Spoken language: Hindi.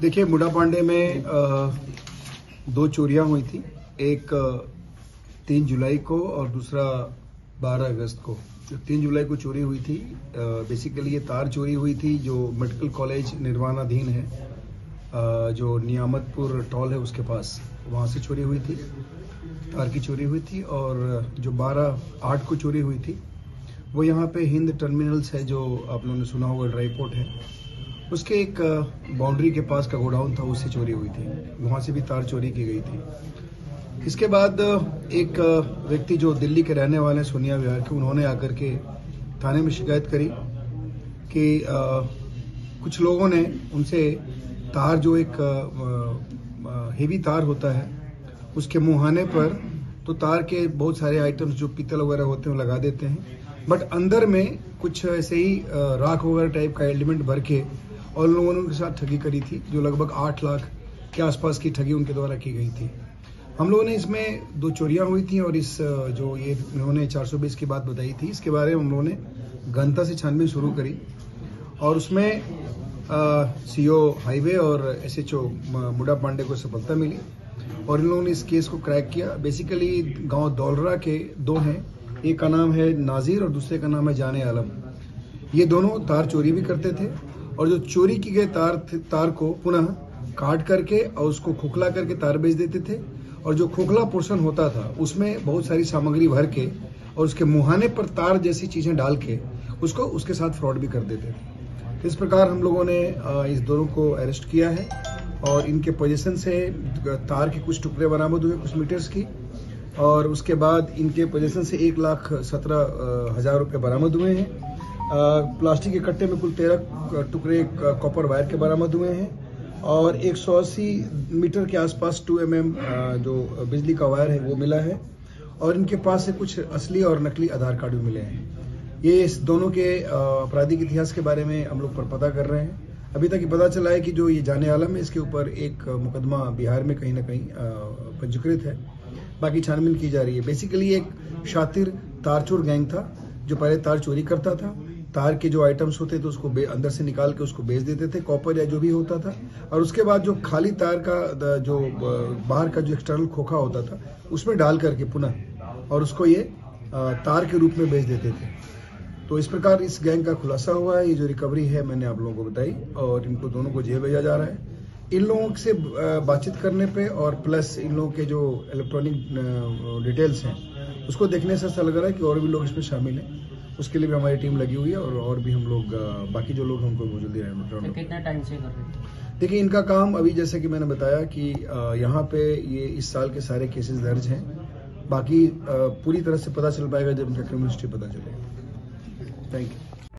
देखिए, मुडापांडे में दो चोरियां हुई थी। एक 3 जुलाई को और दूसरा 12 अगस्त को। जो 3 जुलाई को चोरी हुई थी, बेसिकली ये तार चोरी हुई थी जो मेडिकल कॉलेज निर्माणाधीन है, जो नियामतपुर टॉल है उसके पास, वहाँ से चोरी हुई थी, तार की चोरी हुई थी। और जो 12/8 को चोरी हुई थी वो यहाँ पे हिंद टर्मिनल्स है, जो आप लोगों ने सुना होगा, ड्राई पोर्ट है, उसके एक बाउंड्री के पास का गोडाउन था, उससे चोरी हुई थी। वहाँ से भी तार चोरी की गई थी। इसके बाद एक व्यक्ति जो दिल्ली के रहने वाले हैं, सोनिया विहार के, उन्होंने आकर के थाने में शिकायत करी कि कुछ लोगों ने उनसे तार, जो एक हेवी तार होता है, उसके मुहाने पर तो तार के बहुत सारे आइटम्स जो पीतल वगैरह होते हैं वो लगा देते हैं, बट अंदर में कुछ ऐसे ही राख वगैरह टाइप का एलिमेंट भर के, और लोगों ने उनके साथ ठगी करी थी, जो लगभग 8 लाख के आसपास की ठगी उनके द्वारा की गई थी। हम लोगों ने इसमें 2 चोरियां हुई थी, और इस जो ये उन्होंने 420 की बात बताई थी, इसके बारे में हम लोगों ने गहनता से छानबीन शुरू करी, और उसमें सीओ हाईवे और एसएचओ मुडापांडे को सफलता मिली, और इन लोगों ने इस केस को क्रैक किया। बेसिकली गांव दौलरा के 2 हैं, एक का नाम है नाजिर और दूसरे का नाम है जाने आलम। ये दोनों तार चोरी भी करते थे, और जो चोरी की गए तार को पुनः काट करके और उसको खोखला करके तार बेच देते थे, और जो खोखला पोर्शन होता था उसमें बहुत सारी सामग्री भर के और उसके मुहाने पर तार जैसी चीजें डाल के उसको उसके साथ फ्रॉड भी कर देते थे। इस प्रकार हम लोगों ने इस दोनों को अरेस्ट किया है, और इनके पोजीशन से तार के कुछ टुकड़े बरामद हुए, कुछ मीटर्स की, और उसके बाद इनके पोजीशन से 1,17,000 रुपये बरामद हुए हैं। प्लास्टिक के कट्टे में कुल 13 टुकड़े कॉपर वायर के बरामद हुए हैं, और 180 मीटर के आसपास 2 mm जो बिजली का वायर है वो मिला है, और इनके पास से कुछ असली और नकली आधार कार्ड भी मिले हैं। ये इस दोनों के आपराधिक इतिहास के बारे में हम लोग पर पता कर रहे हैं। अभी तक ये पता चला है कि जो ये जाने आलम है, इसके ऊपर एक मुकदमा बिहार में कहीं ना कहीं पंजीकृत है, बाकी छानबीन की जा रही है। बेसिकली एक शातिर तारचोर गैंग था, जो पहले तार चोरी करता था, तार के जो आइटम्स होते थे उसको अंदर से निकाल के उसको बेच देते थे, कॉपर या जो भी होता था, और उसके बाद जो खाली तार का जो बाहर का जो एक्सटर्नल खोखा होता था उसमें डाल करके पुनः और उसको ये तार के रूप में बेच देते थे। तो इस प्रकार इस गैंग का खुलासा हुआ है। ये जो रिकवरी है मैंने आप लोगों को बताई, और इनको दोनों को जेल भेजा जा रहा है। इन लोगों से बातचीत करने पे और प्लस इन लोगों के जो इलेक्ट्रॉनिक डिटेल्स हैं उसको देखने से ऐसा लग रहा है कि और भी लोग इसमें शामिल हैं। उसके लिए भी हमारी टीम लगी हुई है, और भी हम लोग बाकी जो लोग हैं उनको जल्दी तो कितना टाइम से कर रहे हैं? देखिए, इनका काम अभी जैसे कि मैंने बताया कि यहाँ पे ये इस साल के सारे केसेस दर्ज हैं। बाकी पूरी तरह से पता चल पाएगा जब इनका क्रिमिनल हिस्ट्री पता चलेगा। Thank you.